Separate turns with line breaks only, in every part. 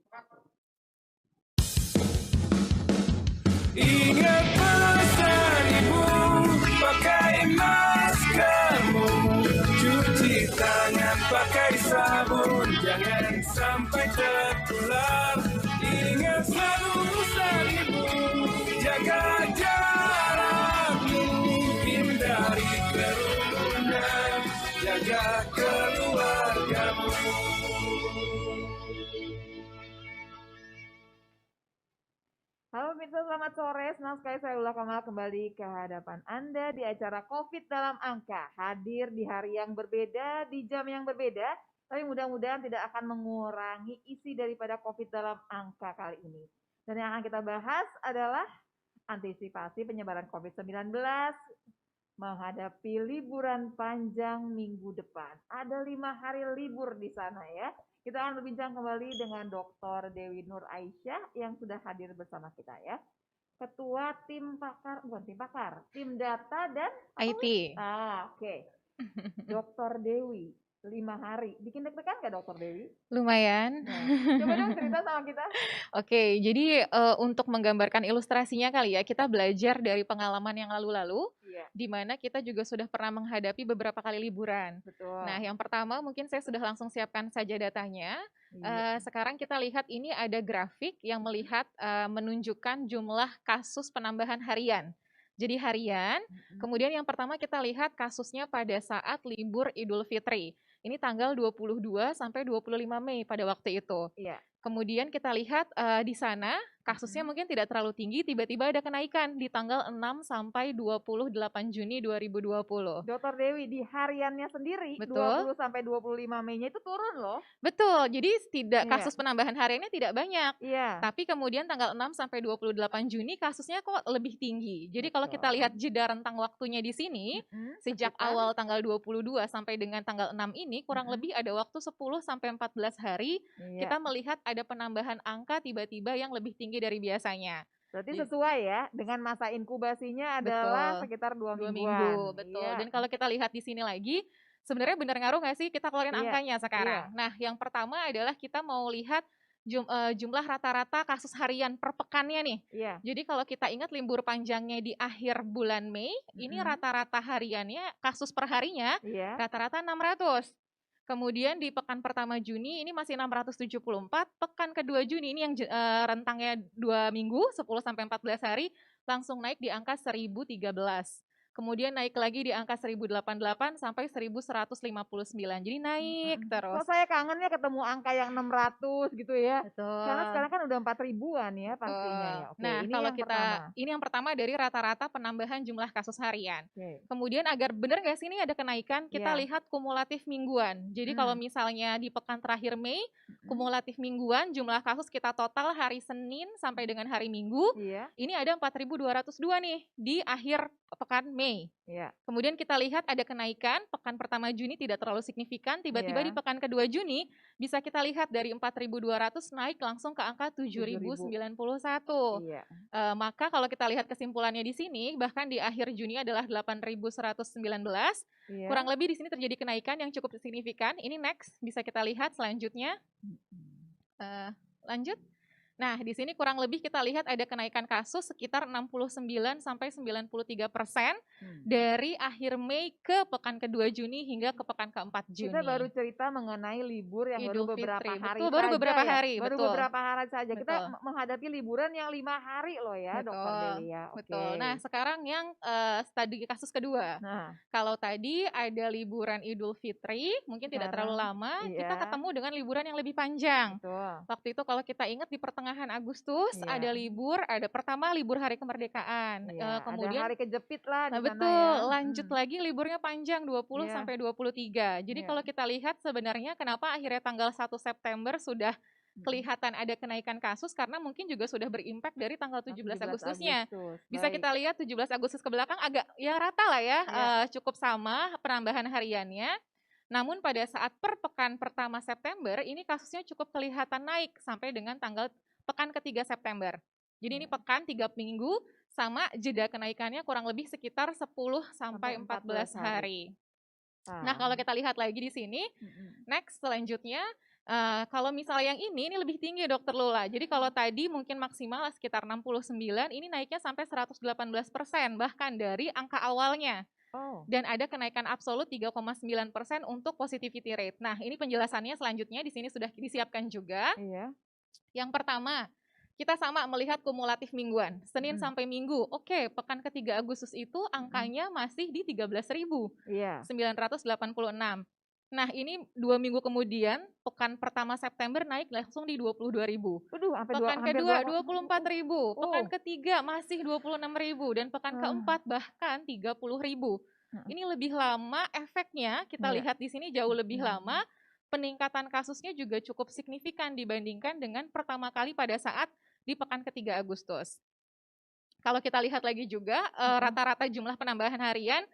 Ingat pesan ibu, pakai maskermu, cuci tangan pakai sabun, jangan sampai tertular. Ingat selalu pesan ibu, jaga jarakmu, hindari kerumunan, jaga keluargamu.
Halo pemirsa, selamat sore. Senang sekali saya Ula Kamal kembali ke hadapan Anda di acara COVID dalam Angka. Hadir di hari yang berbeda, di jam yang berbeda, tapi mudah-mudahan tidak akan mengurangi isi daripada COVID dalam Angka kali ini. Dan yang akan kita bahas adalah antisipasi penyebaran COVID-19 menghadapi liburan panjang minggu depan. Ada 5 hari libur di sana ya. Kita akan berbincang kembali dengan Dr. Dewi Nur Aisyah yang sudah hadir bersama kita ya. Ketua tim pakar, bukan tim pakar, tim data dan
IT.
Oke. Dr. Dewi, 5 hari. Bikin deg-degan nggak Dr. Dewi?
Lumayan.
Nah, coba dong cerita sama kita.
Oke, jadi untuk menggambarkan ilustrasinya kali ya, kita belajar dari pengalaman yang lalu-lalu,
Iya,
di mana kita juga sudah pernah menghadapi beberapa kali liburan.
betul.
Nah, yang pertama mungkin saya sudah langsung siapkan saja datanya.
Iya.
Sekarang kita lihat ini ada grafik yang melihat menunjukkan jumlah kasus penambahan harian. Jadi harian, kemudian yang pertama kita lihat kasusnya pada saat libur Idul Fitri. Ini tanggal 22 sampai 25 Mei pada waktu itu.
Iya.
Kemudian kita lihat di sana kasusnya mungkin tidak terlalu tinggi, tiba-tiba ada kenaikan di tanggal 6 sampai 28 Juni 2020.
Dr. Dewi di hariannya sendiri
Betul.
20 sampai 25 Mei-nya itu turun loh.
Betul, jadi tidak
Iya.
kasus penambahan hariannya tidak banyak.
Iya.
Tapi kemudian tanggal 6 sampai 28 Juni kasusnya kok lebih tinggi. Jadi kalau kita
Betul.
lihat jeda rentang waktunya di sini, sejak
sekitar
awal tanggal 22 sampai dengan tanggal 6 ini kurang lebih ada waktu 10 sampai 14 hari
Iya.
kita melihat ada penambahan angka tiba-tiba yang lebih tinggi dari biasanya.
Berarti sesuai ya dengan masa inkubasinya adalah
Betul.
sekitar 2
2
mingguan.
minggu, betul.
Iya.
Dan kalau kita lihat di sini lagi, sebenarnya benar ngaruh nggak sih kita keluarin
Iya,
angkanya sekarang?
iya.
Nah, yang pertama adalah kita mau lihat jumlah rata-rata kasus harian per pekannya nih.
Iya.
Jadi kalau kita ingat libur panjangnya di akhir bulan Mei, ini rata-rata hariannya, kasus per harinya,
Iya.
rata-rata 600. Kemudian di pekan pertama Juni ini masih 674, pekan kedua Juni ini yang rentangnya 2 minggu, 10 sampai 14 hari, langsung naik di angka 1013. Kemudian naik lagi di angka 1088 sampai 1159. Jadi naik terus.
Kok saya kangennya ketemu angka yang 600 gitu ya.
Betul.
Karena sekarang kan udah 4 ribuan ya pastinya ya. Oke,
Nah,
ini
kalau
yang
kita ini yang pertama dari rata-rata penambahan jumlah kasus harian.
Oke.
Kemudian agar benar nggak sih ini ada kenaikan, kita
Iya.
lihat kumulatif mingguan. Jadi kalau misalnya di pekan terakhir Mei, kumulatif mingguan jumlah kasus kita total hari Senin sampai dengan hari Minggu,
Iya.
ini ada 4.202 nih di akhir pekan Mei.
Iya.
Kemudian kita lihat ada kenaikan, pekan pertama Juni tidak terlalu signifikan, tiba-tiba di
Iya.
pekan kedua Juni bisa kita lihat dari 4.200 naik langsung ke angka 7.091.
Iya.
Maka kalau kita lihat kesimpulannya di sini, bahkan di akhir Juni adalah 8.119.
Iya.
Kurang lebih di sini terjadi kenaikan yang cukup signifikan. Ini next, bisa kita lihat selanjutnya. Lanjut. Nah, di sini kurang lebih kita lihat ada kenaikan kasus sekitar 69 sampai 93% dari akhir Mei ke pekan kedua Juni hingga ke pekan keempat Juni.
Kita baru cerita mengenai libur yang
Idul
baru beberapa
Fitri.
hari
Betul, baru
saja
beberapa
ya.
hari,
Baru
betul.
beberapa hari saja. Kita
Betul.
menghadapi liburan yang 5 hari loh ya, Dr.
Betul,
Dewi ya. Oke.
betul. Nah, sekarang yang studi kasus kedua.
Nah,
Kalau tadi ada liburan Idul Fitri, mungkin tidak terlalu
Sekarang,
lama,
iya.
kita ketemu dengan liburan yang lebih panjang.
betul.
Waktu itu kalau kita ingat di pertengahan Agustus
Iya.
ada libur, ada pertama libur hari kemerdekaan.
Iya,
Kemudian
ada hari kejepit lah di
Nah,
sana
betul,
ya.
lanjut lagi liburnya panjang 20
Iya.
sampai 23. Jadi
Iya.
kalau kita lihat sebenarnya kenapa akhirnya tanggal 1 September sudah kelihatan ada kenaikan kasus karena mungkin juga sudah berimpact dari tanggal 17 Agustusnya. Bisa
Baik.
kita lihat 17 Agustus ke belakang agak ya rata lah ya,
Iya.
cukup sama penambahan hariannya. Namun pada saat per pekan pertama September ini kasusnya cukup kelihatan naik sampai dengan tanggal pekan ketiga September. Jadi ini pekan 3 minggu sama jeda kenaikannya kurang lebih sekitar 10 sampai 14 hari. Nah, kalau kita lihat lagi di sini, next selanjutnya Kalau misalnya yang ini lebih tinggi Dokter Lula. Jadi kalau tadi mungkin maksimal sekitar 69, ini naiknya sampai 118% bahkan dari angka awalnya.
Oh,
Dan ada kenaikan absolut 3,9% untuk positivity rate. Nah, ini penjelasannya selanjutnya di sini sudah disiapkan juga.
iya.
Yang pertama, kita sama melihat kumulatif mingguan, Senin
Mm-mm.
sampai Minggu. Oke, pekan ke-3 Agustus itu angkanya masih di 13.986.
Iya.
Nah, ini 2 minggu kemudian, pekan pertama September naik langsung di 22.000.
Waduh, sampai
Pekan
hampir
kedua
24.000.
24.000, pekan
Oh.
ketiga masih 26.000, dan pekan keempat bahkan 30.000. Ini lebih lama efeknya, kita
Iya.
lihat di sini jauh lebih lama, peningkatan kasusnya juga cukup signifikan dibandingkan dengan pertama kali pada saat di pekan ke-3 Agustus. Kalau kita lihat lagi juga rata-rata jumlah penambahan harian,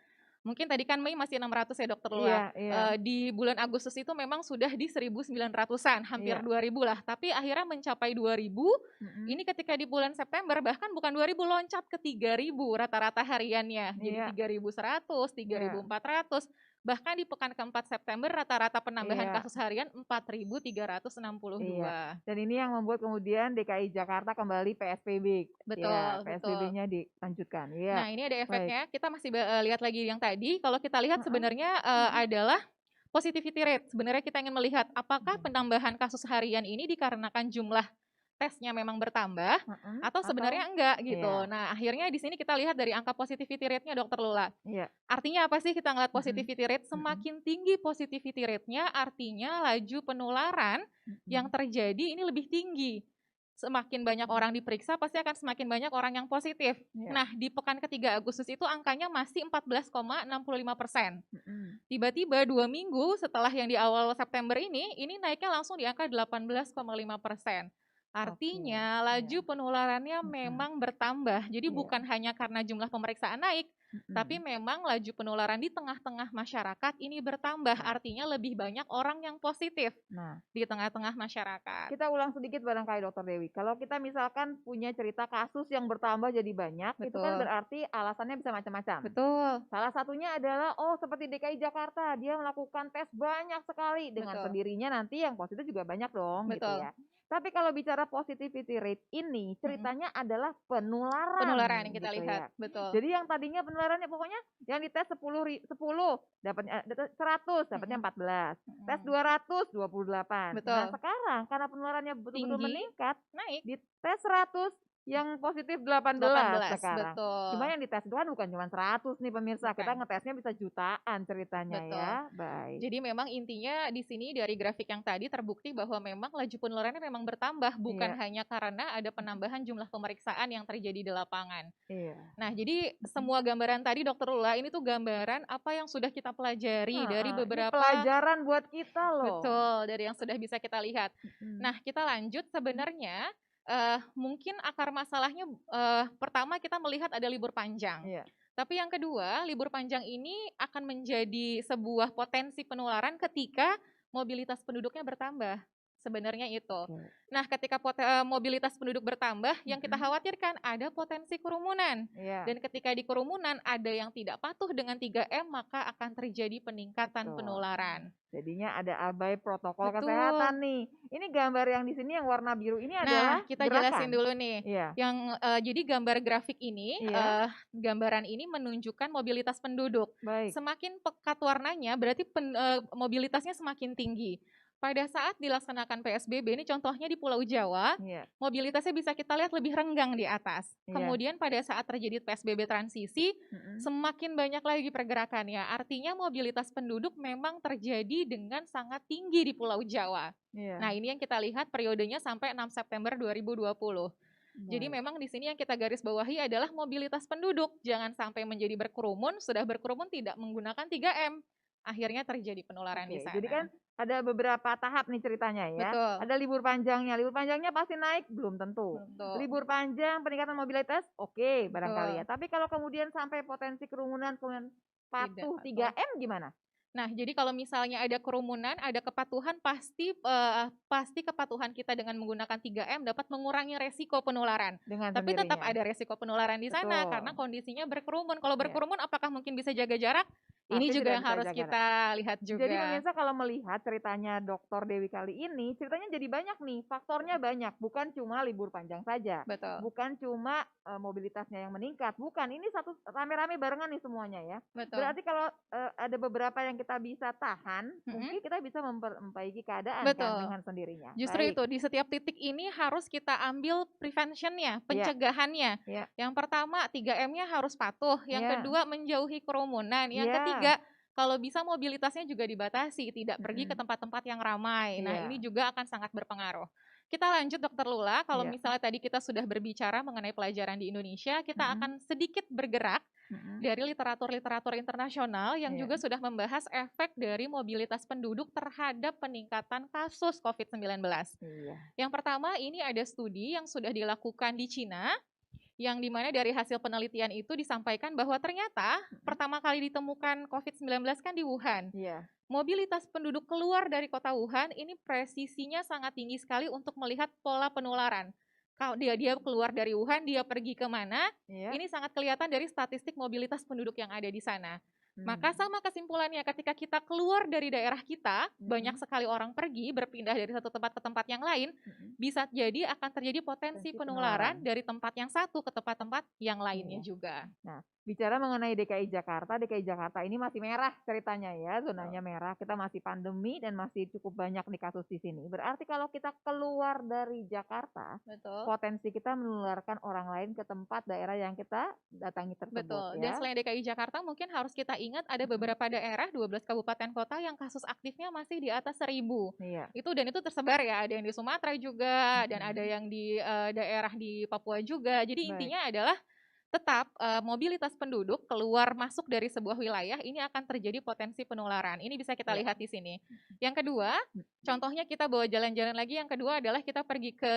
mungkin tadi kan Mei masih 600 ya Dokter Lula.
Iya, iya.
Di bulan Agustus itu memang sudah di 1.900-an, hampir
Iya.
2.000 lah. Tapi akhirnya mencapai 2.000, ini ketika di bulan September bahkan bukan 2.000, loncat ke 3.000 rata-rata hariannya. Jadi
Iya.
3.100, 3.400. Bahkan di pekan keempat September rata-rata penambahan
Iya.
kasus harian 4.362.
Iya. Dan ini yang membuat kemudian DKI Jakarta kembali PSBB.
Betul,
Ya,
betul.
PSBB-nya dilanjutkan. Iya.
Nah, ini ada
Baik.
efeknya. Kita masih lihat lagi yang tadi. Kalau kita lihat sebenarnya adalah positivity rate. Sebenarnya kita ingin melihat apakah penambahan kasus harian ini dikarenakan jumlah tesnya memang bertambah atau sebenarnya enggak gitu.
Iya.
Nah, akhirnya di sini kita lihat dari angka positivity rate-nya Dokter Lula.
Iya.
Artinya apa sih kita ngeliat positivity rate? Semakin tinggi positivity rate-nya, artinya laju penularan yang terjadi ini lebih tinggi. Semakin banyak orang diperiksa, pasti akan semakin banyak orang yang positif.
Iya.
Nah, di pekan ke-3 Agustus itu angkanya masih 14,65%. Tiba-tiba 2 minggu setelah yang di awal September ini naiknya langsung di angka 18,5%. Artinya laju penularannya memang bertambah. Jadi bukan hanya karena jumlah pemeriksaan naik, tapi memang laju penularan di tengah-tengah masyarakat ini bertambah. Artinya lebih banyak orang yang positif di tengah-tengah masyarakat.
Kita ulang sedikit barangkali Dokter Dewi. Kalau kita misalkan punya cerita kasus yang bertambah jadi banyak, itu kan berarti alasannya bisa macam-macam.
Betul.
Salah satunya adalah, seperti DKI Jakarta, dia melakukan tes banyak sekali. Dengan sendirinya nanti yang positif juga banyak dong, gitu ya. Tapi kalau bicara positivity rate ini, ceritanya adalah penularan.
Penularan yang kita
gitu
lihat,
ya.
betul.
Jadi yang tadinya penularannya pokoknya yang dites 10 dapatnya 100 dapatnya 14. Tes 200 28.
Betul.
Nah, sekarang karena penularannya betul-betul meningkat,
naik.
di tes 100 yang positif 18 sekarang.
Betul.
Cuma yang dites itu kan bukan cuma 100 nih pemirsa, kita ngetesnya bisa jutaan ceritanya ya. Baik.
Jadi memang intinya di sini dari grafik yang tadi terbukti bahwa memang laju penularannya memang bertambah, bukan hanya karena ada penambahan jumlah pemeriksaan yang terjadi di lapangan.
Iya.
Nah, jadi semua gambaran tadi Dokter Lula ini tuh gambaran apa yang sudah kita pelajari dari beberapa
ini pelajaran buat kita loh.
Betul, dari yang sudah bisa kita lihat. Nah, kita lanjut sebenarnya mungkin akar masalahnya pertama kita melihat ada libur panjang.
Iya.
Tapi yang kedua, libur panjang ini akan menjadi sebuah potensi penularan ketika mobilitas penduduknya bertambah. Sebenarnya itu. Nah, ketika mobilitas penduduk bertambah, yang kita khawatirkan ada potensi kerumunan. Dan ketika di kerumunan ada yang tidak patuh dengan 3M, maka akan terjadi peningkatan penularan.
Jadinya ada abai protokol kesehatan nih. Ini gambar yang di sini yang warna biru ini adalah
kita jelasin dulu nih. Yang jadi gambar grafik ini, gambaran ini menunjukkan mobilitas penduduk.
Baik.
Semakin pekat warnanya berarti mobilitasnya semakin tinggi. Pada saat dilaksanakan PSBB, ini contohnya di Pulau Jawa, mobilitasnya bisa kita lihat lebih renggang di atas. Kemudian pada saat terjadi PSBB transisi, semakin banyak lagi pergerakannya. Artinya mobilitas penduduk memang terjadi dengan sangat tinggi di Pulau Jawa. Nah, ini yang kita lihat periodenya sampai 6 September 2020. Jadi memang di sini yang kita garis bawahi adalah mobilitas penduduk. Jangan sampai menjadi berkerumun, sudah berkerumun tidak menggunakan 3M. Akhirnya terjadi penularan di sana.
Jadi kan ada beberapa tahap nih ceritanya ya.
Betul.
Ada libur panjangnya. Libur panjangnya pasti naik? Belum tentu. Libur panjang, peningkatan mobilitas? Oke, barangkali ya. Tapi kalau kemudian sampai potensi kerumunan, kemudian patuh 3M gimana?
Nah, jadi kalau misalnya ada kerumunan, ada kepatuhan, pasti kepatuhan kita dengan menggunakan 3M dapat mengurangi resiko penularan. Tapi tetap ada resiko penularan di sana karena kondisinya berkerumun. Kalau berkerumun apakah mungkin bisa jaga jarak? Ini
pasti
juga
tidak
yang
bisa
harus
jaga.
kita lihat
Jadi
juga.
pemirsa kalau melihat ceritanya Dokter Dewi kali ini, ceritanya jadi banyak nih, faktornya banyak, bukan cuma libur panjang saja,
Betul,
bukan cuma mobilitasnya yang meningkat, bukan, ini satu rame-rame barengan nih semuanya ya.
betul.
Berarti kalau ada beberapa yang kita bisa tahan,
Mm-mm.
mungkin kita bisa memperbaiki keadaan kan
Betul.
dengan sendirinya.
Justru
Baik,
itu, di setiap titik ini harus kita ambil preventionnya, pencegahannya.
ya,
Yang pertama, 3M-nya harus patuh. Yang
ya,
kedua, menjauhi kerumunan. Yang
ya,
ketiga, kalau bisa mobilitasnya juga dibatasi, tidak pergi ke
mm-mm,
tempat-tempat yang ramai. Nah,
iya,
ini juga akan sangat berpengaruh. Kita lanjut, Dokter Lula. Kalau
iya,
misalnya tadi kita sudah berbicara mengenai pelajaran di Indonesia, kita
mm-mm,
akan sedikit bergerak
mm-mm,
dari literatur-literatur internasional yang
iya,
juga sudah membahas efek dari mobilitas penduduk terhadap peningkatan kasus COVID-19.
iya,
Yang pertama, ini ada studi yang sudah dilakukan di Cina, yang dimana dari hasil penelitian itu disampaikan bahwa ternyata pertama kali ditemukan COVID-19 kan di Wuhan.
iya,
Mobilitas penduduk keluar dari kota Wuhan ini presisinya sangat tinggi sekali untuk melihat pola penularan. Kalau dia keluar dari Wuhan, dia pergi kemana,
iya,
ini sangat kelihatan dari statistik mobilitas penduduk yang ada di sana. Maka
hmm,
sama kesimpulannya, ketika kita keluar dari daerah kita, banyak sekali orang pergi berpindah dari satu tempat ke tempat yang lain,
mm-mm.
bisa jadi akan terjadi potensi
Potensi
penularan
penularan.
dari tempat yang satu ke tempat-tempat yang lainnya
Iya.
juga.
Nah, bicara mengenai DKI Jakarta ini masih merah ceritanya ya, zonanya merah. Kita masih pandemi dan masih cukup banyak nih kasus di sini. Berarti kalau kita keluar dari Jakarta,
Betul.
potensi kita menularkan orang lain ke tempat daerah yang kita datangi tersebut
Betul. Dan
ya.
selain DKI Jakarta, mungkin harus kita ingat ada beberapa daerah, 12 kabupaten kota yang kasus aktifnya masih di atas 1.000.
Iya.
Dan itu tersebar ya, ada yang di Sumatera juga, dan ada yang di daerah di Papua juga. Jadi
Baik.
intinya adalah tetap mobilitas penduduk keluar masuk dari sebuah wilayah ini akan terjadi potensi penularan. Ini bisa kita
Ya.
lihat di sini. Yang kedua, contohnya kita bawa jalan-jalan lagi. Yang kedua adalah kita pergi ke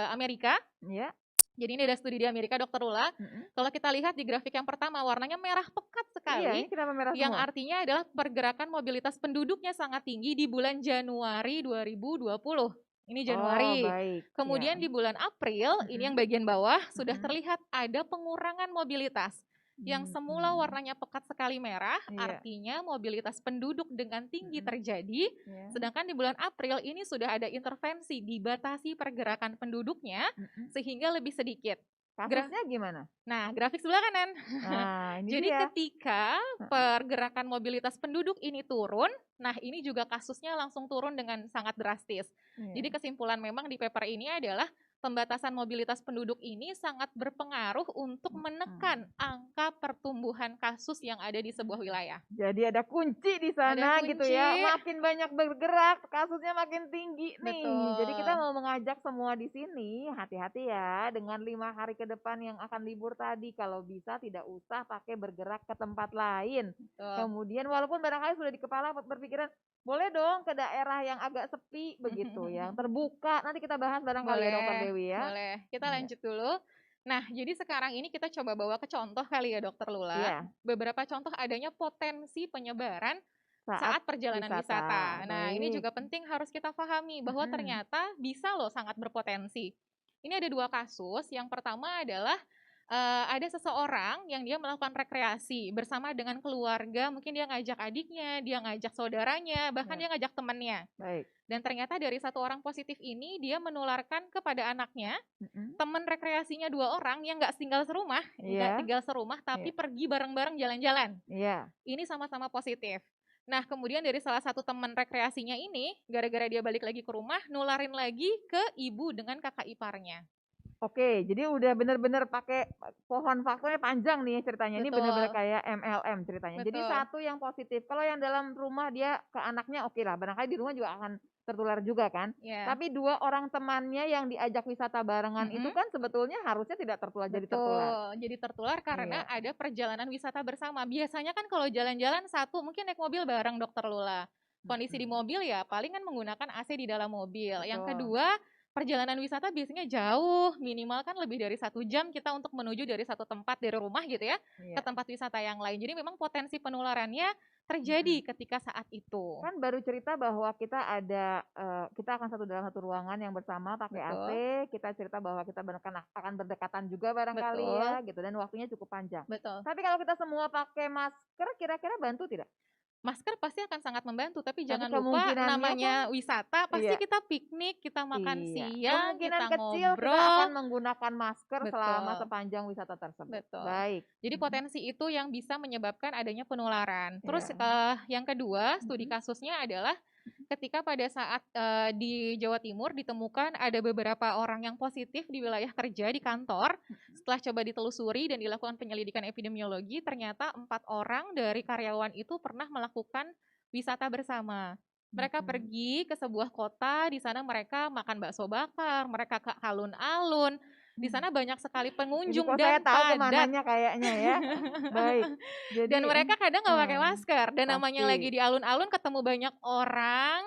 Amerika.
Iya.
Jadi ini ada studi di Amerika, Dokter Lula. Kalau kita lihat di grafik yang pertama, warnanya merah pekat sekali.
Iya, ini kenapa merah
Yang
semua?
artinya adalah pergerakan mobilitas penduduknya sangat tinggi di bulan Januari 2020. Ini Januari.
Oh, baik.
Kemudian
Ya.
di bulan April, ini yang bagian bawah, sudah
Mm-mm.
terlihat ada pengurangan mobilitas. Yang semula warnanya pekat sekali merah,
Iya.
artinya mobilitas penduduk dengan tinggi terjadi.
Ya.
Sedangkan di bulan April ini sudah ada intervensi, dibatasi pergerakan penduduknya sehingga lebih sedikit.
Kasusnya gimana?
Nah, grafik sebelah kanan.
Nah, ini
Jadi
dia.
ketika pergerakan mobilitas penduduk ini turun, nah ini juga kasusnya langsung turun dengan sangat drastis.
Iya.
Jadi kesimpulan memang di paper ini adalah pembatasan mobilitas penduduk ini sangat berpengaruh untuk menekan angka pertumbuhan kasus yang ada di sebuah wilayah.
Jadi ada kunci di sana
Ada
gitu
kunci.
ya. Makin banyak bergerak, kasusnya makin tinggi nih.
Betul.
Jadi kita mau mengajak semua di sini, hati-hati ya dengan 5 hari ke depan yang akan libur tadi. Kalau bisa tidak usah pakai bergerak ke tempat lain.
Betul.
Kemudian walaupun barangkali sudah di kepala berpikiran, boleh dong ke daerah yang agak sepi begitu, yang terbuka. Nanti kita bahas barangkali ya Dokter Dewi ya.
Boleh. Kita
Iya.
lanjut dulu. Nah, jadi sekarang ini kita coba bawa ke contoh kali ya Dokter Lula.
Iya.
Beberapa contoh adanya potensi penyebaran
Saat
perjalanan wisata. Nah, ini
Baik.
juga penting harus kita pahami bahwa ternyata bisa loh sangat berpotensi. Ini ada 2 kasus. Yang pertama adalah ada seseorang yang dia melakukan rekreasi bersama dengan keluarga, mungkin dia ngajak adiknya, dia ngajak saudaranya, bahkan dia ngajak temannya.
Baik.
Dan ternyata dari 1 orang positif ini dia menularkan kepada anaknya,
Mm-mm.
teman rekreasinya 2 orang yang nggak tinggal serumah,
Iya.
tapi pergi bareng-bareng jalan-jalan.
Iya.
Ini sama-sama positif. Nah, kemudian dari salah satu teman rekreasinya ini, gara-gara dia balik lagi ke rumah, nularin lagi ke ibu dengan kakak iparnya.
Oke, jadi udah bener-bener pakai pohon faktornya panjang nih ceritanya. Ini
Betul.
bener-bener kayak MLM ceritanya. Jadi
Betul.
satu yang positif. Kalau yang dalam rumah dia ke anaknya oke lah. Barangkali di rumah juga akan tertular juga kan.
Ya.
Tapi 2 orang temannya yang diajak wisata barengan itu kan sebetulnya harusnya tidak tertular, jadi tertular.
Betul, jadi tertular karena ada perjalanan wisata bersama. Biasanya kan kalau jalan-jalan satu mungkin naik mobil bareng Dokter Lula. Kondisi di mobil ya paling kan menggunakan AC di dalam mobil. Yang kedua, perjalanan wisata biasanya jauh, minimal kan lebih dari 1 jam kita untuk menuju dari satu tempat dari rumah gitu ya, ke tempat wisata yang lain. Jadi memang potensi penularannya terjadi ketika saat itu.
Kan baru cerita bahwa kita akan dalam satu ruangan yang bersama pakai AC, kita cerita bahwa kita akan berdekatan juga barangkali ya gitu, dan waktunya cukup panjang.
Betul.
Tapi kalau kita semua pakai masker, kira-kira bantu tidak?
Masker pasti akan sangat membantu, tapi jangan lupa
kemungkinannya
namanya wisata, pasti
iya.
kita piknik, kita makan siang,
Kemungkinan
kita
kecil kita
ngobrol.
akan menggunakan masker selama
Betul.
sepanjang wisata tersebut.
Betul.
Baik.
Jadi potensi itu yang bisa menyebabkan adanya penularan. Terus
Iya.
yang kedua, studi kasusnya adalah ketika pada saat di Jawa Timur ditemukan ada beberapa orang yang positif di wilayah kerja di kantor. Setelah coba ditelusuri dan dilakukan penyelidikan epidemiologi, ternyata 4 orang dari karyawan itu pernah melakukan wisata bersama. Mereka pergi ke sebuah kota, di sana mereka makan bakso bakar, mereka ke alun-alun. Di sana banyak sekali pengunjung
Ini kok
dan
saya tahu
padat.
kemananya kayaknya ya. Baik. Jadi,
Dan mereka kadang nggak pakai masker. Dan namanya
pasti.
lagi di alun-alun ketemu banyak orang,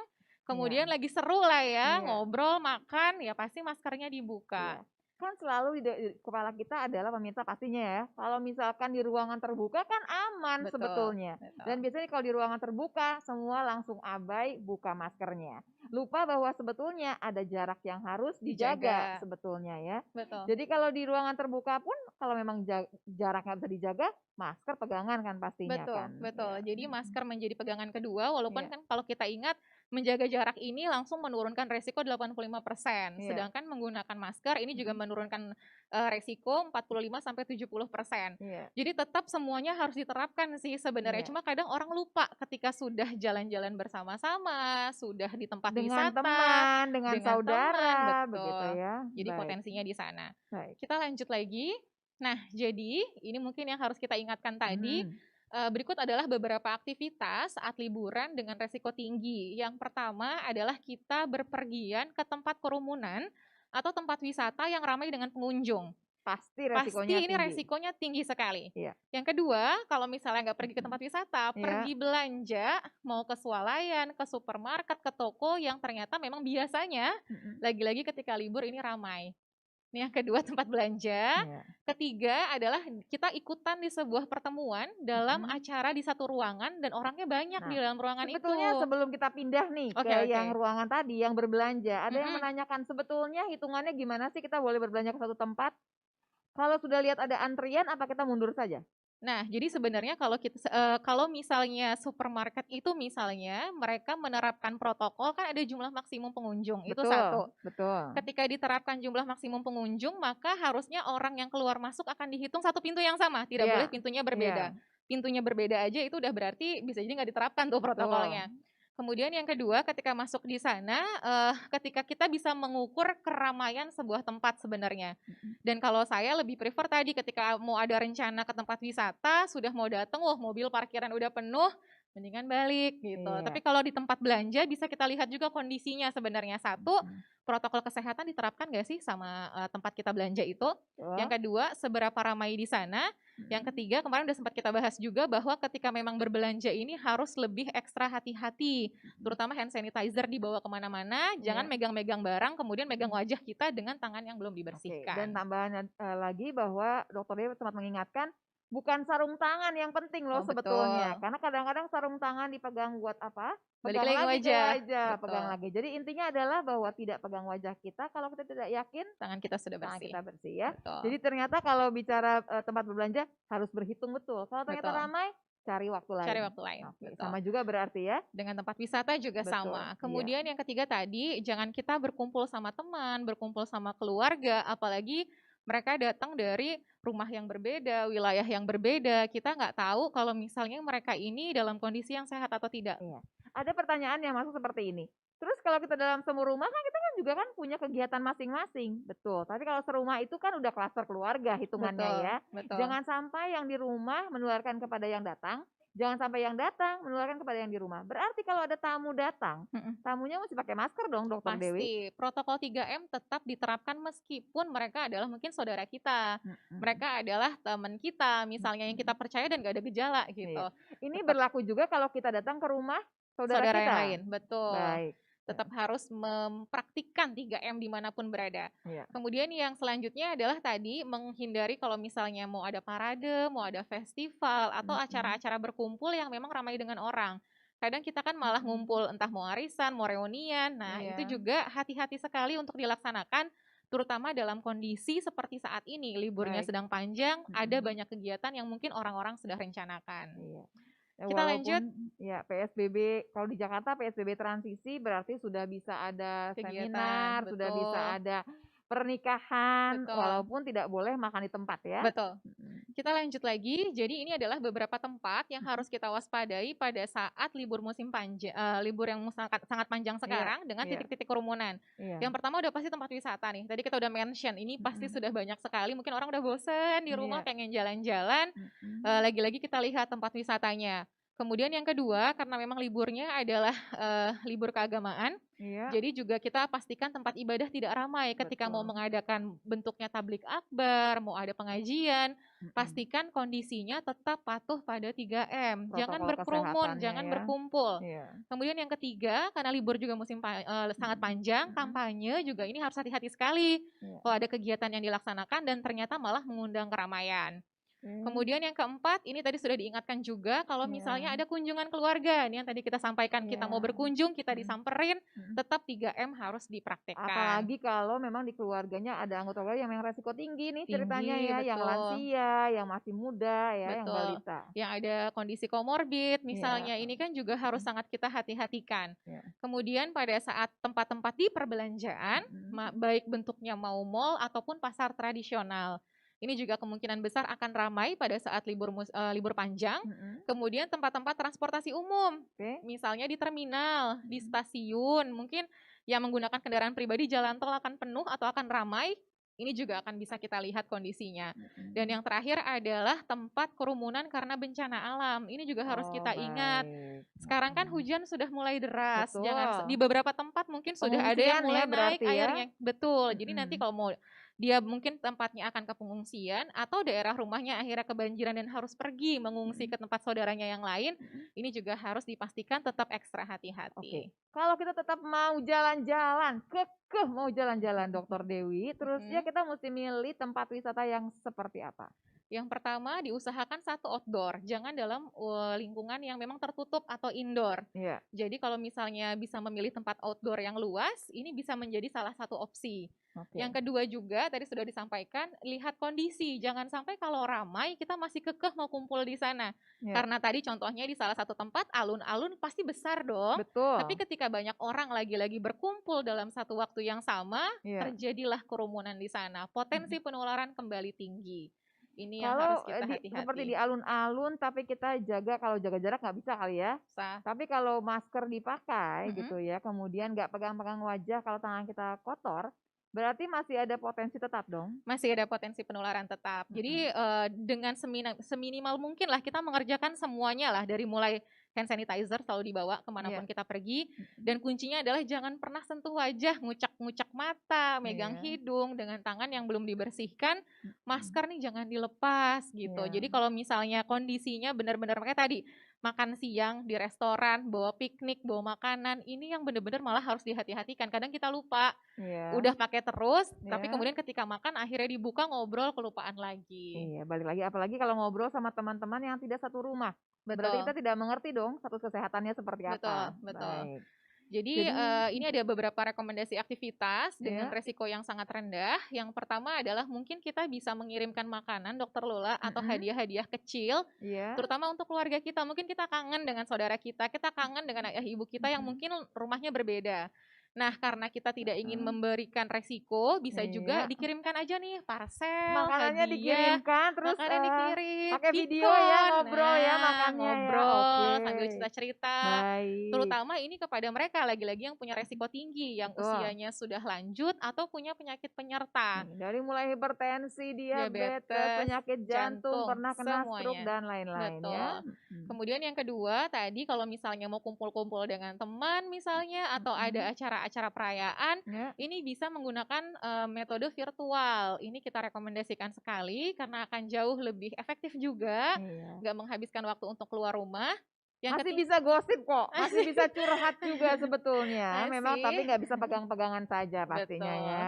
kemudian lagi seru lah ya,
Iya.
ngobrol, makan, ya pasti maskernya dibuka.
Iya. Kan selalu di kepala kita adalah pemirsa pastinya ya, kalau misalkan di ruangan terbuka kan aman
Betul,
sebetulnya.
betul.
Dan biasanya kalau di ruangan terbuka semua langsung abai buka maskernya. Lupa bahwa sebetulnya ada jarak yang harus dijaga sebetulnya ya.
Betul.
Jadi kalau di ruangan terbuka pun kalau memang jaraknya bisa dijaga, masker pegangan kan pastinya
Betul,
kan.
betul.
Ya.
Jadi masker menjadi pegangan kedua, walaupun
Iya.
kan kalau kita ingat menjaga jarak ini langsung menurunkan resiko 85%.
Iya.
Sedangkan menggunakan masker ini juga menurunkan resiko 45-70%.
Iya.
Jadi tetap semuanya harus diterapkan sih sebenarnya.
Iya.
Cuma kadang orang lupa ketika sudah jalan-jalan bersama-sama, sudah di tempat
Dengan
wisata,
teman, dengan saudara,
teman, betul.
begitu ya.
Jadi
Baik.
potensinya di sana.
Baik.
Kita lanjut lagi. Nah, jadi ini mungkin yang harus kita ingatkan tadi. Berikut adalah beberapa aktivitas saat liburan dengan resiko tinggi. Yang pertama adalah kita berpergian ke tempat kerumunan atau tempat wisata yang ramai dengan pengunjung.
Pasti resikonya
Pasti ini
tinggi.
resikonya tinggi sekali.
Iya.
Yang kedua, kalau misalnya nggak pergi ke tempat wisata, pergi belanja, mau ke swalayan, ke supermarket, ke toko yang ternyata memang biasanya lagi-lagi ketika libur ini ramai. Ini yang kedua, tempat belanja.
Iya.
Ketiga adalah kita ikutan di sebuah pertemuan dalam acara di satu ruangan dan orangnya banyak di dalam ruangan
Sebetulnya
itu.
sebelum kita pindah nih ke yang ruangan tadi yang berbelanja, ada yang menanyakan sebetulnya hitungannya gimana sih kita boleh berbelanja ke satu tempat? Kalau sudah lihat ada antrian, apa kita mundur saja?
Nah, jadi sebenarnya kalau misalnya supermarket itu misalnya mereka menerapkan protokol kan ada jumlah maksimum pengunjung, itu satu.
Betul.
Ketika diterapkan jumlah maksimum pengunjung, maka harusnya orang yang keluar masuk akan dihitung satu pintu yang sama, tidak boleh pintunya berbeda. Pintunya berbeda aja itu udah berarti bisa jadi nggak diterapkan tuh protokolnya. Kemudian yang kedua, ketika masuk di sana, ketika kita bisa mengukur keramaian sebuah tempat sebenarnya. Dan kalau saya lebih prefer tadi ketika mau ada rencana ke tempat wisata, sudah mau datang, mobil parkiran udah penuh, mendingan balik gitu. Tapi kalau di tempat belanja bisa kita lihat juga kondisinya sebenarnya. Satu, protokol kesehatan diterapkan nggak sih sama tempat kita belanja itu? Yang kedua, seberapa ramai di sana? Yang ketiga, kemarin udah sempat kita bahas juga bahwa ketika memang berbelanja ini harus lebih ekstra hati-hati, terutama hand sanitizer dibawa kemana-mana, jangan megang-megang barang, kemudian megang wajah kita dengan tangan yang belum dibersihkan.
Dan tambahan lagi bahwa Dr. Dewi sempat mengingatkan, bukan sarung tangan yang penting loh sebetulnya. Karena kadang-kadang sarung tangan dipegang buat apa?
Balik
Pegang
lagi
lagi
wajah.
wajah, pegang lagi. Jadi intinya adalah bahwa tidak pegang wajah kita kalau kita tidak yakin
Tangan kita sudah
tangan
bersih.
kita bersih ya.
Betul.
Jadi ternyata kalau bicara tempat berbelanja harus berhitung betul. Kalau ternyata ramai, cari waktu lain.
Cari waktu lain.
Oke, sama juga berarti ya.
Dengan tempat wisata juga sama. Kemudian yang ketiga tadi, jangan kita berkumpul sama teman, berkumpul sama keluarga, apalagi mereka datang dari rumah yang berbeda, wilayah yang berbeda. Kita nggak tahu kalau misalnya mereka ini dalam kondisi yang sehat atau tidak.
Ada pertanyaan yang masuk seperti ini. Terus kalau kita dalam semua rumah kan kita kan juga kan punya kegiatan masing-masing. Betul. Tapi kalau serumah itu kan udah klaster keluarga hitungannya ya.
Betul.
Jangan sampai yang di rumah menularkan kepada yang datang. Jangan sampai yang datang menularkan kepada yang di rumah. Berarti kalau ada tamu datang, tamunya mesti pakai masker dong, Dokter Dewi.
Pasti. Protokol 3M tetap diterapkan meskipun mereka adalah mungkin saudara kita. Mereka adalah teman kita, misalnya yang kita percaya dan gak ada gejala gitu.
Ini berlaku juga kalau kita datang ke rumah saudara kita.
Yang lain, betul.
Baik.
tetap harus mempraktikkan 3M dimanapun berada.
Iya.
Kemudian yang selanjutnya adalah tadi menghindari kalau misalnya mau ada parade, mau ada festival, atau acara-acara berkumpul yang memang ramai dengan orang. Kadang kita kan malah ngumpul entah mau arisan, mau reunian. Nah, itu
Iya.
juga hati-hati sekali untuk dilaksanakan, terutama dalam kondisi seperti saat ini, liburnya
Baik.
sedang panjang, ada banyak kegiatan yang mungkin orang-orang sudah rencanakan.
Iya. Ya,
Kita lanjut.
walaupun ya PSBB, kalau di Jakarta PSBB transisi berarti sudah bisa ada
Kegiatan,
seminar, sudah bisa
betul.
ada pernikahan,
Betul.
walaupun tidak boleh makan di tempat ya.
Betul. Kita lanjut lagi. Jadi ini adalah beberapa tempat yang harus kita waspadai pada saat libur musim panjang, libur yang sangat panjang sekarang dengan
iya.
titik-titik kerumunan.
Iya.
Yang pertama udah pasti tempat wisata nih. Tadi kita udah mention, ini pasti sudah banyak sekali. Mungkin orang udah bosen di rumah,
Iya.
pengen jalan-jalan. Lagi-lagi kita lihat tempat wisatanya. Kemudian yang kedua, karena memang liburnya adalah libur keagamaan,
Iya.
jadi juga kita pastikan tempat ibadah tidak ramai ketika mau
Betul.
mengadakan bentuknya tablik akbar, mau ada pengajian, pastikan kondisinya tetap patuh pada 3M. Jangan
Protokol
berkerumun,
kesehatannya
jangan
ya.
berkumpul.
Iya.
Kemudian yang ketiga, karena libur juga musim sangat panjang, kampanye juga ini harus hati-hati sekali
Iya.
kalau ada kegiatan yang dilaksanakan dan ternyata malah mengundang keramaian. Kemudian yang keempat, ini tadi sudah diingatkan juga kalau misalnya ada kunjungan keluarga, ini yang tadi kita sampaikan, kita mau berkunjung, kita disamperin, tetap 3M harus dipraktekkan.
Apalagi kalau memang di keluarganya ada anggota keluarga yang resiko tinggi nih ceritanya
Tinggi,
ya, yang
betul.
lansia, yang masih muda ya, yang
Betul.
balita.
Yang ada kondisi komorbid misalnya, ini kan juga harus sangat kita hati-hatikan.
Iya.
Kemudian pada saat tempat-tempat di perbelanjaan, baik bentuknya mau mall ataupun pasar tradisional, ini juga kemungkinan besar akan ramai pada saat libur panjang. Kemudian tempat-tempat transportasi umum, misalnya di terminal, di stasiun, mungkin yang menggunakan kendaraan pribadi jalan tol akan penuh atau akan ramai. Ini juga akan bisa kita lihat kondisinya. Dan yang terakhir adalah tempat kerumunan karena bencana alam. Ini juga harus kita ingat. Sekarang kan hujan sudah mulai deras. Jangan di beberapa tempat mungkin sudah ada yang mulai naik airnya. Betul. Jadi nanti kalau mau dia mungkin tempatnya akan ke pengungsian atau daerah rumahnya akhirnya kebanjiran dan harus pergi mengungsi ke tempat saudaranya yang lain, ini juga harus dipastikan tetap ekstra hati-hati.
Kalau kita tetap mau jalan-jalan, kekeh mau jalan-jalan Dokter Dewi, terus ya kita mesti milih tempat wisata yang seperti apa?
Yang pertama, diusahakan satu outdoor, jangan dalam lingkungan yang memang tertutup atau indoor.
Iya.
Jadi kalau misalnya bisa memilih tempat outdoor yang luas, ini bisa menjadi salah satu opsi. Yang kedua juga, tadi sudah disampaikan, lihat kondisi. Jangan sampai kalau ramai, kita masih kekeh mau kumpul di sana. Karena tadi contohnya di salah satu tempat, alun-alun pasti besar dong.
Betul.
Tapi ketika banyak orang lagi-lagi berkumpul dalam satu waktu yang sama, terjadilah kerumunan di sana. Potensi penularan kembali tinggi. Ini yang harus kita hati-hati.
Seperti di alun-alun, tapi kita jaga, kalau jaga jarak nggak bisa kali ya. Tapi kalau masker dipakai gitu ya, kemudian nggak pegang-pegang wajah, kalau tangan kita kotor, berarti masih ada potensi tetap dong?
Masih ada potensi penularan tetap. Jadi dengan seminimal mungkin lah kita mengerjakan semuanya lah, dari mulai hand sanitizer selalu dibawa kemanapun kita pergi. Dan kuncinya adalah jangan pernah sentuh wajah, ngucak-ngucak mata, megang hidung dengan tangan yang belum dibersihkan. Masker nih jangan dilepas gitu. Jadi kalau misalnya kondisinya benar-benar kayak tadi, makan siang di restoran, bawa piknik, bawa makanan, ini yang benar-benar malah harus dihati-hatikan. Kadang kita lupa, udah pakai terus, tapi kemudian ketika makan akhirnya dibuka, ngobrol, kelupaan lagi.
Iya, balik lagi, apalagi kalau ngobrol sama teman-teman yang tidak satu rumah. Berarti kita tidak mengerti dong status kesehatannya seperti apa.
Betul. Jadi ini ada beberapa rekomendasi aktivitas dengan resiko yang sangat rendah. Yang pertama adalah mungkin kita bisa mengirimkan makanan, Dokter Lula, atau hadiah-hadiah kecil, terutama untuk keluarga kita. Mungkin kita kangen dengan saudara kita kangen dengan ayah ibu kita yang mungkin rumahnya berbeda. Nah, karena kita tidak ingin memberikan resiko, bisa juga dikirimkan aja nih parcel,
makanannya
hadiah,
dikirimkan, terus
makanan dikirim,
pakai video ya, ngobrol ya makannya
ngobrol sambil cerita-cerita. Terutama ini kepada mereka lagi-lagi yang punya resiko tinggi, yang usianya sudah lanjut atau punya penyakit penyerta.
Dari mulai hipertensi, diabetes, penyakit jantung, pernah kena stroke dan lain-lain ya.
Kemudian yang kedua tadi kalau misalnya mau kumpul-kumpul dengan teman misalnya atau ada acara perayaan, ini bisa menggunakan metode virtual. Ini kita rekomendasikan sekali karena akan jauh lebih efektif juga, nggak menghabiskan waktu untuk keluar rumah. Yang
Masih
ketiga,
bisa gosip kok, masih bisa curhat juga sebetulnya. Memang tapi
masih
nggak bisa pegang-pegangan saja pastinya
betul.
ya.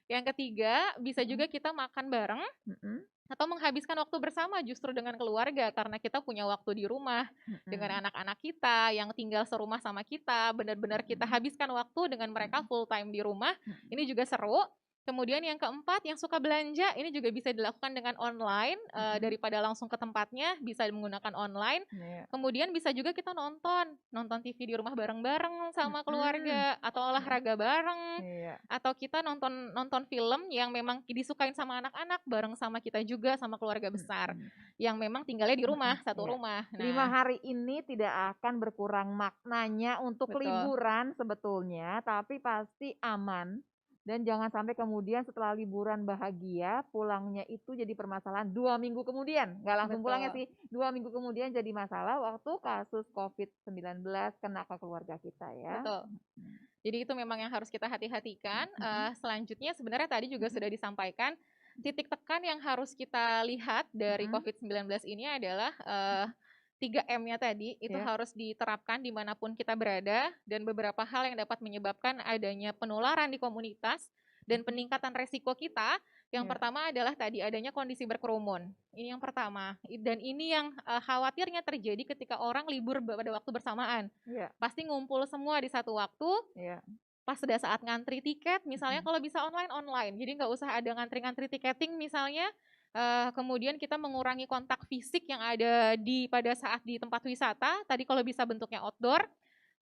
Yang ketiga, bisa
Mm-mm,
juga kita makan bareng
mm-mm,
atau menghabiskan waktu bersama justru dengan keluarga karena kita punya waktu di rumah
mm-mm,
dengan anak-anak kita yang tinggal serumah sama kita, benar-benar kita
mm-mm,
habiskan waktu dengan mereka
mm-mm,
full time di rumah.
mm-mm,
Ini juga seru. Kemudian yang keempat, yang suka belanja, ini juga bisa dilakukan dengan online
mm-mm.
daripada langsung ke tempatnya, bisa menggunakan online.
Iya.
Kemudian bisa juga kita nonton TV di rumah bareng-bareng sama
Mm-mm,
keluarga atau
mm-mm.
olahraga bareng
Iya.
atau kita nonton nonton film yang memang disukain sama anak-anak bareng sama kita juga sama keluarga besar
Mm-mm,
yang memang tinggalnya di
mm-mm.
rumah, satu
Iya.
rumah.
5
Nah,
hari ini tidak akan berkurang maknanya untuk
betul,
liburan sebetulnya, tapi pasti aman. Dan jangan sampai kemudian setelah liburan bahagia, pulangnya itu jadi permasalahan 2 minggu kemudian. Nggak langsung pulangnya
betul,
sih, 2 minggu kemudian jadi masalah waktu kasus COVID-19 kena ke keluarga kita ya.
betul. Jadi itu memang yang harus kita hati-hatikan.
Mm-mm,
Selanjutnya sebenarnya tadi juga
mm-mm,
sudah disampaikan, titik tekan yang harus kita lihat dari
mm-mm,
COVID-19 ini adalah 3M-nya tadi, itu
ya,
harus diterapkan dimanapun kita berada, dan beberapa hal yang dapat menyebabkan adanya penularan di komunitas dan
mm-mm,
peningkatan resiko kita. Yang
ya,
pertama adalah tadi adanya kondisi berkerumun. Ini yang pertama. Dan ini yang khawatirnya terjadi ketika orang libur pada waktu bersamaan.
ya,
Pasti ngumpul semua di satu waktu,
ya.
pas pada saat ngantri tiket, misalnya
Mm-mm,
kalau bisa online, jadi nggak usah ada ngantri-ngantri tiketing misalnya, kemudian kita mengurangi kontak fisik yang ada pada saat di tempat wisata, tadi kalau bisa bentuknya outdoor.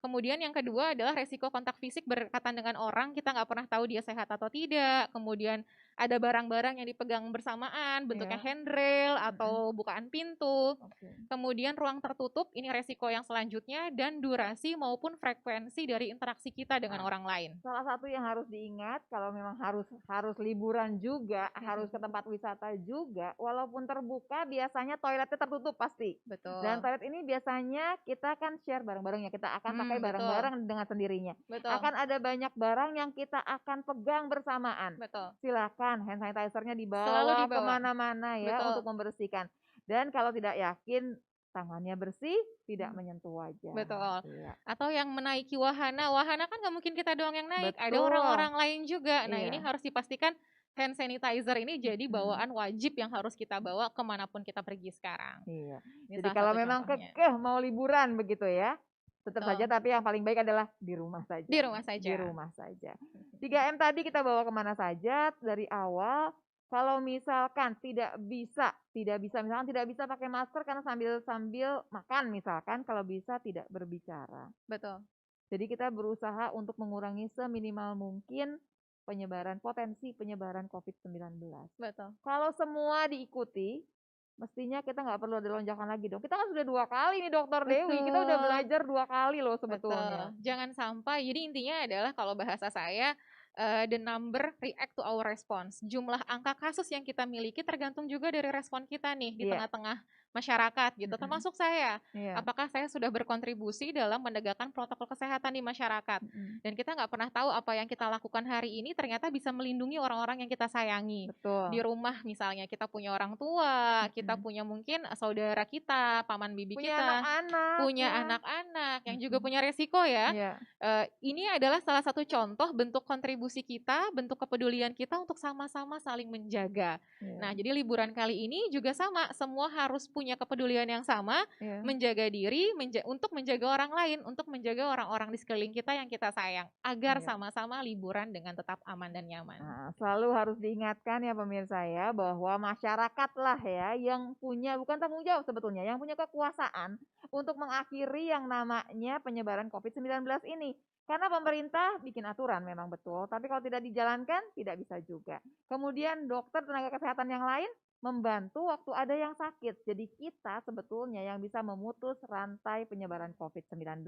Kemudian yang kedua adalah resiko kontak fisik berdekatan dengan orang, kita nggak pernah tahu dia sehat atau tidak. Kemudian ada barang-barang yang dipegang bersamaan, bentuknya
ya,
handrail
mm-mm,
atau bukaan pintu.
oke.
Kemudian ruang tertutup, ini resiko yang selanjutnya, dan durasi maupun frekuensi dari interaksi kita dengan
Nah,
orang lain.
salah satu yang harus diingat kalau memang harus harus liburan juga, harus ke tempat wisata juga, walaupun terbuka biasanya toiletnya tertutup pasti. Dan
Betul.
toilet ini biasanya kita kan share bareng-bareng ya, kita akan pakai
Betul.
bareng-bareng dengan sendirinya.
Betul.
Akan ada banyak barang yang kita akan pegang bersamaan.
Betul.
Silakan hand sanitizer-nya
Selalu
dibawa
dibawa.
kemana-mana ya
Betul.
untuk membersihkan. Dan kalau tidak yakin tangannya bersih, tidak menyentuh wajah.
Betul.
Iya.
Atau yang menaiki wahana, wahana kan nggak mungkin kita doang yang naik, ada
Betul.
orang-orang lain juga. Nah, ini
Iya.
harus dipastikan hand sanitizer ini jadi
Mm.
bawaan wajib yang harus kita bawa kemanapun kita pergi sekarang.
Iya.
Ini
Jadi
salah
kalau
satu
memang
contohnya.
kekeh mau liburan begitu ya, tetap
Betul.
saja tapi yang paling baik adalah di rumah saja.
Di rumah saja.
Di rumah saja. 3M tadi kita bawa kemana saja dari awal. Kalau misalkan tidak bisa misalkan tidak bisa pakai masker karena sambil makan misalkan, kalau bisa tidak berbicara.
Betul.
Jadi kita berusaha untuk mengurangi seminimal mungkin potensi penyebaran COVID-19.
Betul.
Kalau semua diikuti, mestinya kita nggak perlu ada lonjakan lagi dong. Kita kan sudah 2 kali nih Dokter Dewi, kita udah
Betul.
belajar 2 kali loh
Betul.
sebetulnya.
Jangan sampai, jadi intinya adalah kalau bahasa saya, the number react to our response. Jumlah angka kasus yang kita miliki tergantung juga dari respon kita nih di
Iya.
tengah-tengah masyarakat gitu,
Mm-mm.
termasuk saya.
Iya.
Apakah saya sudah berkontribusi dalam menegakkan protokol kesehatan di masyarakat?
Mm-mm.
Dan kita nggak pernah tahu apa yang kita lakukan hari ini ternyata bisa melindungi orang-orang yang kita sayangi.
Betul.
Di rumah misalnya kita punya orang tua, kita
Mm-mm.
punya mungkin saudara kita, paman bibi
Punya
kita,
anak-anak
punya
ya.
anak-anak yang juga
Mm-mm.
punya resiko ya.
Iya.
Ini adalah salah satu contoh bentuk kontribusi kita, bentuk kepedulian kita untuk sama-sama saling menjaga.
Iya.
Nah, jadi liburan kali ini juga sama, semua harus punya kepedulian yang sama,
Iya.
menjaga diri, untuk menjaga orang lain, untuk menjaga orang-orang di sekeliling kita yang kita sayang, agar
Iya.
sama-sama liburan dengan tetap aman dan nyaman.
Nah, selalu harus diingatkan ya pemirsa ya, bahwa masyarakat lah ya yang punya, bukan tanggung jawab sebetulnya, yang punya kekuasaan untuk mengakhiri yang namanya penyebaran COVID-19 ini. Karena pemerintah bikin aturan memang betul, tapi kalau tidak dijalankan tidak bisa juga. Kemudian dokter, tenaga kesehatan yang lain membantu waktu ada yang sakit. Jadi kita sebetulnya yang bisa memutus rantai penyebaran COVID-19.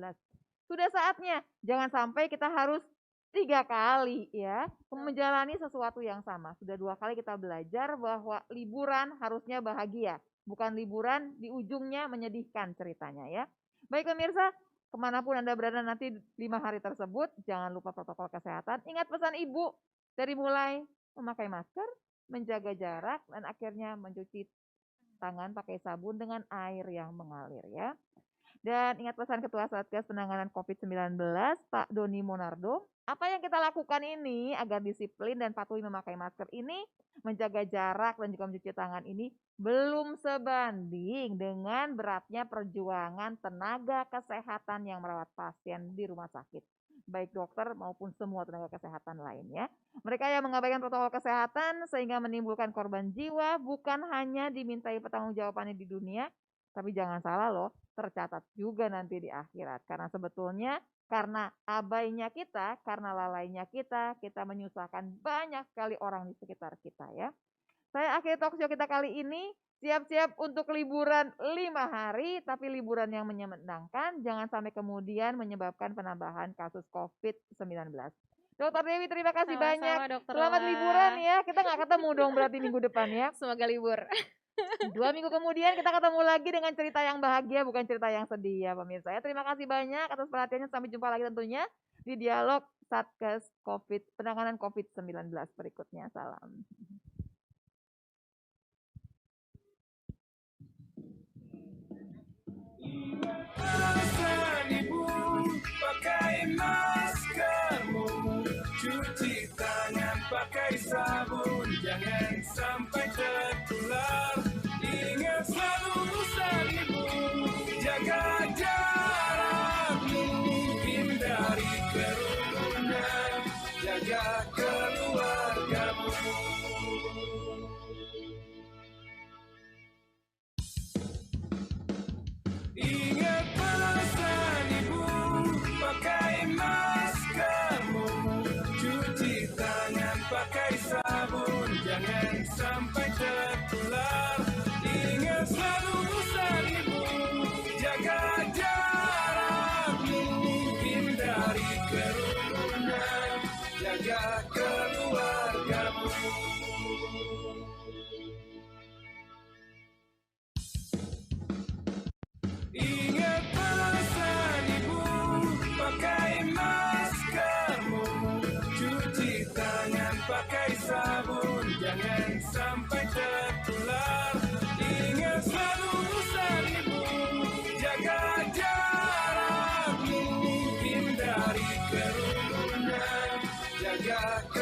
Sudah saatnya, jangan sampai kita harus 3 kali ya menjalani sesuatu yang sama. Sudah 2 kali kita belajar bahwa liburan harusnya bahagia, bukan liburan di ujungnya menyedihkan ceritanya ya. Baik pemirsa, kemanapun Anda berada nanti 5 hari tersebut, jangan lupa protokol kesehatan. Ingat pesan Ibu, dari mulai memakai masker, menjaga jarak, dan akhirnya mencuci tangan pakai sabun dengan air yang mengalir ya. Dan ingat pesan Ketua Satgas Penanganan COVID-19, Pak Doni Monardo, apa yang kita lakukan ini agar disiplin dan patuhi memakai masker ini, menjaga jarak dan juga mencuci tangan ini belum sebanding dengan beratnya perjuangan tenaga kesehatan yang merawat pasien di rumah sakit, baik dokter maupun semua tenaga kesehatan lainnya. Mereka yang mengabaikan protokol kesehatan sehingga menimbulkan korban jiwa bukan hanya dimintai pertanggungjawabannya di dunia, tapi jangan salah loh, tercatat juga nanti di akhirat. Karena sebetulnya karena abainya kita, karena lalainya kita menyusahkan banyak sekali orang di sekitar kita ya. Saya akhiri talkshow kita kali ini, siap-siap untuk liburan 5 hari, tapi liburan yang menyenangkan, jangan sampai kemudian menyebabkan penambahan kasus COVID-19. Dokter Dewi, terima kasih banyak.
Sama-sama Dokter
Selamat
Ella.
liburan ya. Kita nggak ketemu dong berarti minggu depan ya.
Semoga libur.
2 minggu kemudian kita ketemu lagi dengan cerita yang bahagia, bukan cerita yang sedih ya pemirsa ya. Terima kasih banyak atas perhatiannya. Sampai jumpa lagi tentunya di dialog Satgas Penanganan COVID-19 berikutnya. Salam.
Pesan ibu, pakai maskermu, cuci tangan pakai sabun, jangan sampai tertular. Ingat selalu pesan ibu, jaga jarakmu, hindari kerumunan, jaga keluargamu. Ingat pesan ibu, pakai maskermu, cuci tangan pakai sabun, jangan sampai tertular. Ingat selalu pesan ibu, jaga jarakmu, や